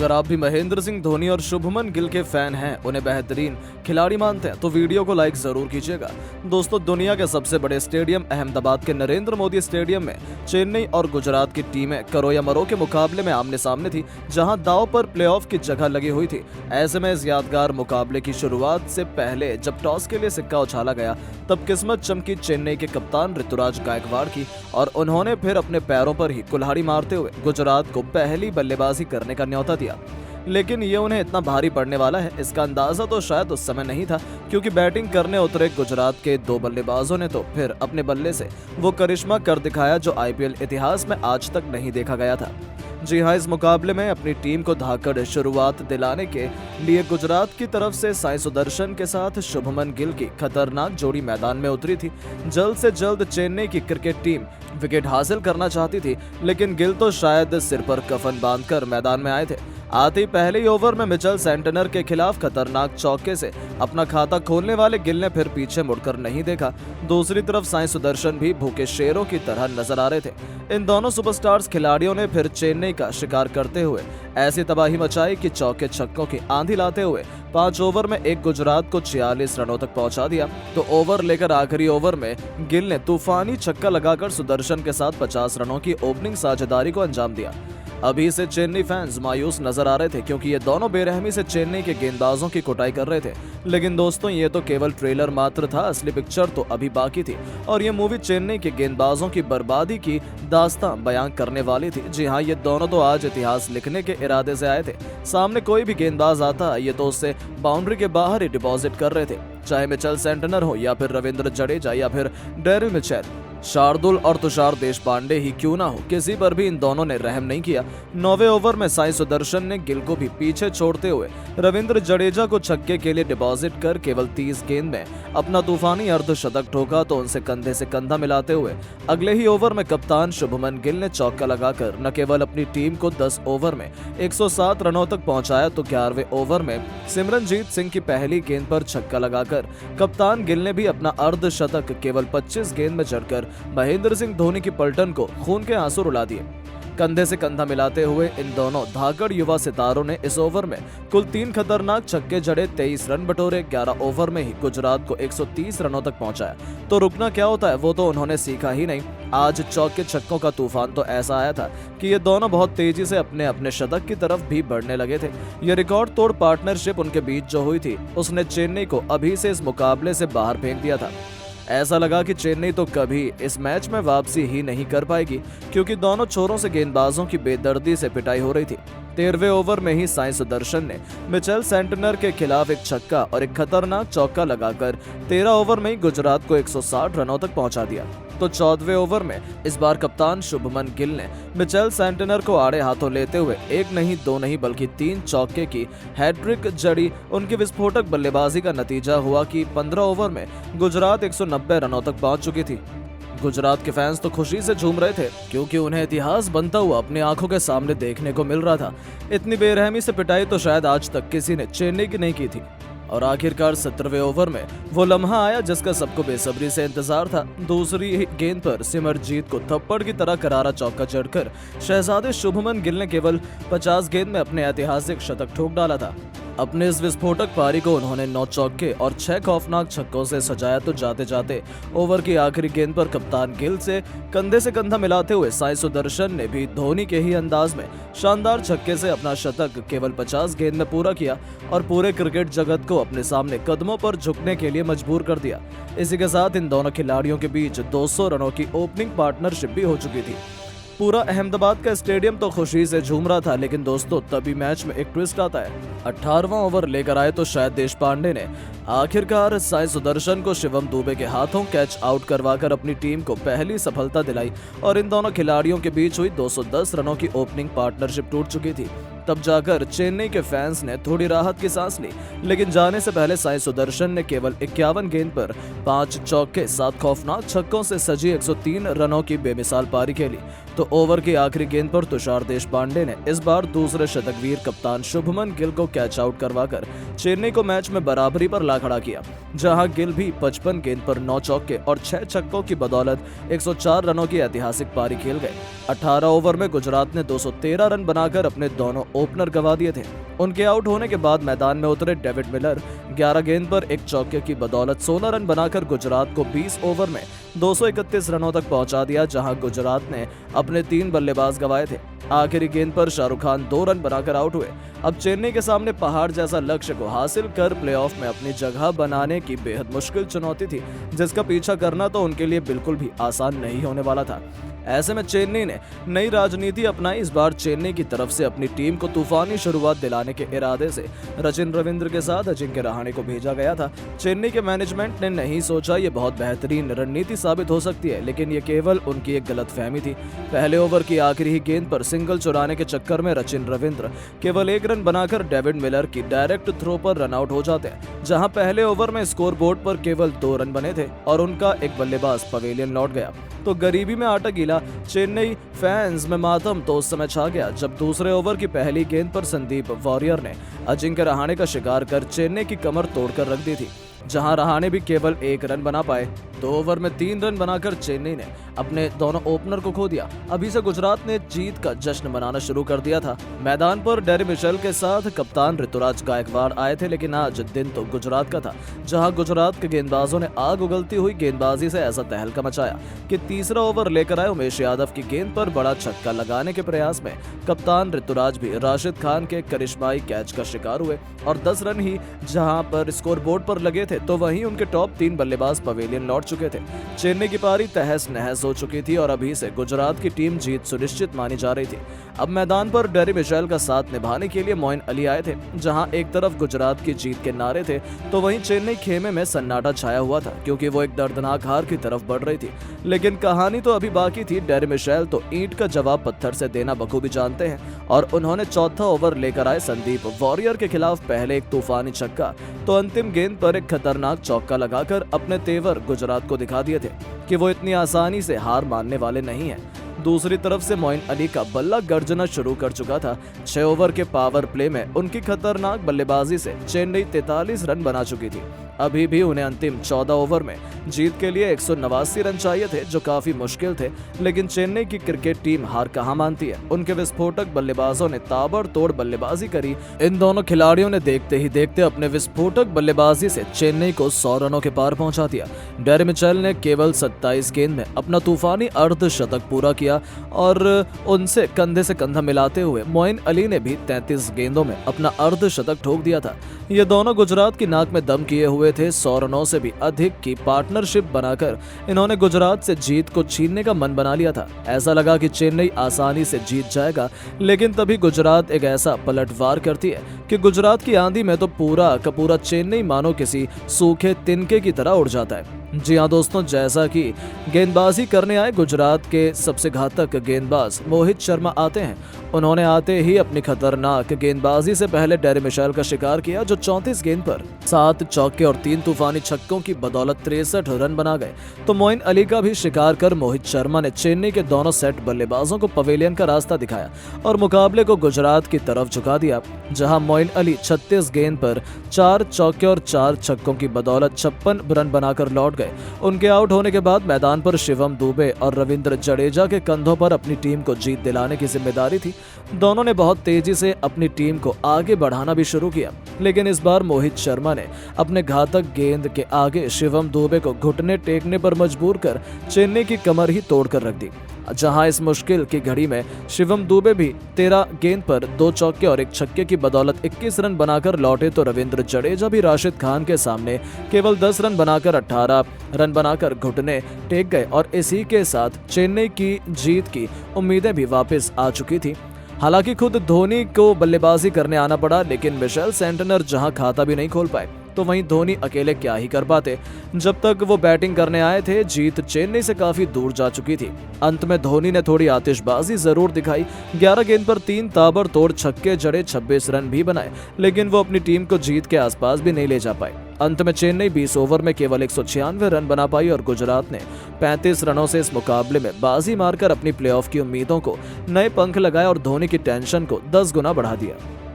अगर आप भी महेंद्र सिंह धोनी और शुभमन गिल के फैन हैं, उन्हें बेहतरीन खिलाड़ी मानते हैं, तो वीडियो को लाइक जरूर कीजिएगा। दोस्तों, दुनिया के सबसे बड़े स्टेडियम अहमदाबाद के नरेंद्र मोदी स्टेडियम में चेन्नई और गुजरात की टीमें करो या मरो के मुकाबले में आमने सामने थी, जहां दांव पर प्लेऑफ की जगह लगी हुई थी। ऐसे में इस यादगार मुकाबले की शुरुआत से पहले जब टॉस के लिए सिक्का उछाला गया, तब किस्मत चमकी चेन्नई के कप्तान ऋतुराज गायकवाड़ की, और उन्होंने फिर अपने पैरों पर ही कुल्हाड़ी मारते हुए गुजरात को पहली बल्लेबाजी करने का न्यौता दिया। लेकिन ये उन्हें इतना भारी पड़ने वाला है, इसका अंदाजा तो शायद उस समय नहीं था, क्योंकि बैटिंग करने उतरे गुजरात के दो बल्लेबाजों ने तो फिर अपने बल्ले से वो करिश्मा कर दिखाया जो आईपीएल इतिहास में आज तक नहीं देखा गया था। जी हां, इस मुकाबले में अपनी टीम को धाकड़ शुरुआत दिलाने के लिए गुजरात की तरफ से साई सुदर्शन के साथ शुभमन गिल की खतरनाक जोड़ी मैदान में उतरी थी। जल्द से जल्द चेन्नई की क्रिकेट टीम विकेट हासिल करना चाहती थी, लेकिन गिल तो शायद सिर पर कफन बांधकर मैदान में आए थे। आते ही पहले ही ओवर में मिचेल सेंटनर के खिलाफ खतरनाक चौके से अपना खाता खोलने वाले गिल ने फिर पीछे मुड़कर नहीं देखा। दूसरी तरफ साई सुदर्शन भी भूखे शेरों की तरह नजर आ रहे थे। इन दोनों सुपरस्टार्स खिलाड़ियों ने फिर चेन्नई का शिकार करते हुए ऐसी तबाही मचाई कि चौके छक्कों की आंधी लाते हुए 5 ओवर में एक गुजरात को 46 रनों तक पहुंचा दिया। तो ओवर लेकर आखिरी ओवर में गिल ने तूफानी छक्का लगाकर सुदर्शन के साथ 50 रनों की ओपनिंग साझेदारी को अंजाम दिया। अभी से चेन्नई फैंस मायूस नजर आ रहे थे, क्योंकि ये दोनों बेरहमी से चेन्नई के गेंदबाजों की कुटाई कर रहे थे। लेकिन दोस्तों, ये तो केवल ट्रेलर मात्र था, असली पिक्चर तो अभी बाकी थी, और ये मूवी चेन्नई के गेंदबाजों की बर्बादी की दास्तां बयां करने वाली थी। जी हाँ, ये दोनों तो आज इतिहास लिखने के इरादे से आए थे। सामने कोई भी गेंदबाज आता, ये तो उससे बाउंड्री के बाहर ही डिपॉजिट कर रहे थे, चाहे मिचेल सेंटनर हो या फिर रविंद्र जडेजा या फिर डेरिल मिचेल, शार्दुल और तुषार देशपांडे ही क्यों ना हो, किसी पर भी इन दोनों ने रहम नहीं किया। 9वें ओवर में साई सुदर्शन ने गिल को भी पीछे छोड़ते हुए रविंद्र जडेजा को छक्के के लिए डिपॉजिट कर केवल 30 गेंद में अपना तूफानी अर्धशतक ठोका, तो उनसे कंधे से कंधा मिलाते हुए अगले ही ओवर में कप्तान शुभमन गिल ने चौका लगाकर न केवल अपनी टीम को 10 ओवर में 107 रनों तक पहुंचाया, तो 11वें ओवर में सिमरनजीत सिंह की पहली गेंद पर छक्का लगाकर कप्तान गिल ने भी अपना अर्धशतक केवल 25 गेंद में जड़कर महेंद्र सिंह धोनी की पलटन को खून के आंसू रुला दिए। कंधे से कंधा मिलाते हुए इन दोनों धाकड़ युवा सितारों ने इस ओवर में कुल 3 खतरनाक छक्के जड़े, 23 रन बटोरे। 11 ओवर में ही गुजरात को 130 रनों तक पहुंचाया। तो रुकना क्या होता है, वो तो उन्होंने सीखा ही नहीं। आज चौके छक्कों का तूफान तो ऐसा आया था कि ये दोनों बहुत तेजी से अपने अपने शतक की तरफ भी बढ़ने लगे थे। ये रिकॉर्ड तोड़ पार्टनरशिप उनके बीच जो हुई थी, उसने चेन्नई को अभी से इस मुकाबले से बाहर फेंक दिया था। ऐसा लगा कि चेन्नई तो कभी इस मैच में वापसी ही नहीं कर पाएगी, क्योंकि दोनों छोरों से गेंदबाजों की बेदर्दी से पिटाई हो रही थी। 13वें ओवर में ही साई सुदर्शन ने मिचेल सेंटनर के खिलाफ एक छक्का और एक खतरनाक चौका लगाकर 13 ओवर में ही गुजरात को 160 रनों तक पहुंचा दिया। तो 14वें ओवर में इस बार कप्तान शुभमन गिल ने मिचेल सेंटनर को आड़े हाथों लेते हुए एक नहीं, दो नहीं, बल्कि 3 चौके की हैट्रिक जड़ी। उनकी विस्फोटक बल्लेबाजी का नतीजा हुआ कि 15 ओवर में गुजरात 190 रनों तक पहुंच चुकी थी। गुजरात के फैंस तो खुशी से झूम रहे थे, क्योंकि उन्हें इतिहास बनता हुआ अपनी आंखों के सामने देखने को मिल रहा था। इतनी बेरहमी से पिटाई तो शायद आज तक किसी ने चेन्नई की नहीं की थी। और आखिरकार 17वें ओवर में वो लम्हा आया जिसका सबको बेसब्री से इंतजार था। दूसरी गेंद पर सिमरजीत को थप्पड़ की तरह करारा चौका जड़कर शहजादे शुभमन गिल ने केवल 50 गेंद में अपने ऐतिहासिक शतक ठोक डाला था। अपने इस विस्फोटक पारी को उन्होंने 9 चौके और 6 खौफनाक छक्कों से सजाया। तो जाते जाते ओवर की आखिरी गेंद पर कप्तान गिल से कंधा मिलाते हुए साई सुदर्शन ने भी धोनी के ही अंदाज में शानदार छक्के से अपना शतक केवल 50 गेंद में पूरा किया और पूरे क्रिकेट जगत को अपने सामने कदमों पर झुकने के लिए मजबूर कर दिया। इसी के साथ इन दोनों खिलाड़ियों के बीच 200 रनों की ओपनिंग पार्टनरशिप भी हो चुकी थी। पूरा अहमदाबाद का स्टेडियम तो खुशी से झूम रहा था, लेकिन दोस्तों, तभी मैच में एक ट्विस्ट आता है। 18वां ओवर लेकर आए तो शायद देशपांडे ने आखिरकार साई सुदर्शन को शिवम दुबे के हाथों कैच आउट करवाकर अपनी टीम को पहली सफलता दिलाई, और इन दोनों खिलाड़ियों के बीच हुई 210 रनों की ओपनिंग पार्टनरशिप टूट चुकी थी। तब जाकर चेन्नई के फैंस ने थोड़ी राहत की सांस ली, लेकिन जाने से पहले साई सुदर्शन ने केवल 51 गेंद पर 5 चौके 7 खौफनाक छक्कों से सजी 103 रनों की बेमिसाल पारी खेली। तो ओवर की आखिरी गेंद पर तुषार देशपांडे ने इस बार दूसरे शतकवीर कप्तान शुभमन गिल को कैच आउट करवाकर चेन्नई को मैच में बराबरी पर ला खड़ा किया, जहां गिल भी 55 गेंद पर 9 चौके और 6 छक्कों की बदौलत 104 रनों की ऐतिहासिक पारी खेल गए। 18 ओवर में गुजरात ने 213 रन बनाकर अपने दोनों ओपनर गंवा दिए थे। उनके आउट होने के बाद मैदान में उतरे डेविड मिलर 11 गेंद पर एक चौके की बदौलत 16 रन बनाकर गुजरात को 20 ओवर में 231 रनों तक पहुंचा दिया, जहां गुजरात ने अपने 3 बल्लेबाज गंवाए थे। आखिरी गेंद पर शाहरुख खान 2 रन बनाकर आउट हुए। अब चेन्नई के सामने पहाड़ जैसा लक्ष्य को हासिल कर प्लेऑफ में अपनी जगह बनाने की बेहद मुश्किल चुनौती थी, जिसका पीछा करना तो उनके लिए बिल्कुल भी आसान नहीं होने वाला था। ऐसे में चेन्नई ने नई राजनीति अपनाई। इस बार चेन्नई की तरफ से अपनी टीम को तूफानी शुरुआत दिलाने के इरादे से सचिन रविंद्र के साथ अजिंक्य रहाणे को भेजा गया था। चेन्नई के मैनेजमेंट ने नहीं सोचा ये बहुत बेहतरीन रणनीति साबित हो सकती है, लेकिन ये केवल उनकी एक गलतफहमी थी। पहले ओवर की आखिरी ही गेंद पर सिंगल चुराने के चक्कर में सचिन रविंद्र केवल 1 रन बनाकर डेविड मिलर की डायरेक्ट थ्रो पर रन आउट हो जाते हैं, जहां पहले ओवर में स्कोर बोर्ड पर केवल 2 रन बने थे और उनका एक बल्लेबाज पवेलियन लौट गया। तो गरीबी में आटा गीला चेन्नई फैंस में मातम तो उस समय छा गया जब दूसरे ओवर की पहली गेंद पर संदीप वॉरियर ने अजिंक्य रहाणे का शिकार कर चेन्नई की कमर तोड़कर रख दी थी, जहां रहाणे भी केवल 1 रन बना पाए। 2 ओवर में 3 रन बनाकर चेन्नई ने अपने दोनों ओपनर को खो दिया। अभी से गुजरात ने जीत का जश्न मनाना शुरू कर दिया था। मैदान पर डेरी मिशेल के साथ कप्तान ऋतुराज गायकवाड़ आए थे, लेकिन आज दिन तो गुजरात का था, जहां गुजरात के गेंदबाजों ने आग उगलती हुई गेंदबाजी से ऐसा तहलका मचाया कि तीसरा ओवर लेकर आए उमेश यादव की गेंद पर बड़ा छक्का लगाने के प्रयास में कप्तान ऋतुराज भी राशिद खान के करिश्माई कैच का शिकार हुए और 10 रन ही जहां पर स्कोर बोर्ड पर लगे थे, तो वहीं उनके टॉप 3 बल्लेबाज पवेलियन लौट चुके थे। चेन्नई की पारी तहस नहस हो चुकी थी और अभी से गुजरात की टीम जीत सुनिश्चित मानी जा रही थी। अब मैदान पर डेरी मिशेल का साथ निभाने के लिए मोइन अली आए थे। जहां एक तरफ गुजरात की जीत के नारे थे, तो वहीं चेन्नई खेमे में सन्नाटा छाया हुआ था, क्योंकि वो एक दर्दनाक हार की तरफ बढ़ रही थी। लेकिन कहानी तो अभी बाकी थी। डेरी मिशेल तो ईंट का जवाब पत्थर से देना बखूबी जानते हैं और उन्होंने चौथा ओवर लेकर आए संदीप वॉरियर के खिलाफ पहले एक तूफानी छक्का तो अंतिम गेंद पर एक खतरनाक चौका लगाकर अपने तेवर गुजरात को दिखा दिए थे कि वो इतनी आसानी से हार मानने वाले नहीं हैं। दूसरी तरफ से मोइन अली का बल्ला गर्जना शुरू कर चुका था। 6 ओवर के पावर प्ले में उनकी खतरनाक बल्लेबाजी से चेन्नई 43 रन बना चुकी थी। अभी भी उन्हें अंतिम 14 ओवर में जीत के लिए 189 रन चाहिए थे, जो काफी मुश्किल थे, लेकिन चेन्नई की क्रिकेट टीम हार कहां मानती है। उनके विस्फोटक बल्लेबाजों ने ताबड़तोड़ बल्लेबाजी करी। इन दोनों खिलाड़ियों ने देखते ही देखते अपने विस्फोटक बल्लेबाजी से चेन्नई को 100 रनों के पार पहुंचा दिया। डेरी मिशेल ने केवल 27 गेंद में अपना तूफानी अर्धशतक पूरा किया और उनसे कंधे से कंधा मिलाते हुए मोइन अली ने भी 33 गेंदों में अपना अर्धशतक ठोक दिया था। ये दोनों गुजरात की नाक में दम किए हुए थे। 100 रनों से भी अधिक की पार्टनरशिप बनाकर इन्होंने गुजरात से जीत को छीनने का मन बना लिया था। ऐसा लगा कि चेन्नई आसानी से जीत जाएगा, लेकिन तभी गुजरात एक ऐसा पलटवार करती है कि गुजरात की आंधी में तो पूरा का पूरा चेन्नई मानो किसी सूखे तिनके की तरह उड़ जाता है। जी हाँ दोस्तों, जैसा कि गेंदबाजी करने आए गुजरात के सबसे घातक गेंदबाज मोहित शर्मा आते हैं। उन्होंने आते ही अपनी खतरनाक गेंदबाजी से पहले डेरी मिशेल का शिकार किया, जो 34 गेंद पर 7 चौके और 3 तूफानी छक्कों की बदौलत 63 रन बना गए। तो मोइन अली का भी शिकार कर मोहित शर्मा ने चेन्नई के दोनों सेट बल्लेबाजों को पवेलियन का रास्ता दिखाया और मुकाबले को गुजरात की तरफ झुका दिया, जहां मोइन अली 36 गेंद पर 4 चौके और 4 छक्कों की बदौलत 56 रन बनाकर लौट गए। उनके आउट होने के बाद मैदान पर शिवम दुबे और रविंद्र जडेजा के कंधों पर अपनी टीम को जीत दिलाने की जिम्मेदारी थी। दोनों ने बहुत तेजी से अपनी टीम को आगे बढ़ाना भी शुरू किया, लेकिन इस बार मोहित शर्मा ने अपने घातक गेंद के आगे शिवम दुबे को घुटने टेकने पर मजबूर कर चेन्नई की कमर ही तोड़कर रख दी। जहां इस मुश्किल की घड़ी में शिवम दुबे भी 13 गेंद पर 2 चौके और 1 छक्के की बदौलत 21 रन बनाकर लौटे, तो रविंद्र जडेजा भी राशिद खान के सामने केवल 10 रन बनाकर 18 रन बनाकर घुटने टेक गए और इसी के साथ चेन्नई की जीत की उम्मीदें भी वापस आ चुकी थी। हालांकि खुद धोनी को बल्लेबाजी करने आना पड़ा, लेकिन मिशेल सेंटनर जहां खाता भी नहीं खोल पाए, तो वहीं धोनी अकेले क्या ही कर पाते। जब तक वो बैटिंग करने आए थे, जीत चेन्नई से काफी दूर जा चुकी थी। अंत में धोनी ने थोड़ी आतिशबाजी जरूर दिखाई। 11 गेंद पर 3 ताबड़तोड़ छक्के जड़े 26 रन भी बनाए, लेकिन वो अपनी टीम को जीत के आसपास भी नहीं ले जा पाए। अंत में चेन्नई 20 ओवर में केवल 196 रन बना पाई और गुजरात ने 35 रनों से इस मुकाबले में बाजी मारकर अपनी प्लेऑफ की उम्मीदों को नए पंख लगाए और धोनी की टेंशन को 10 गुना बढ़ा दिया।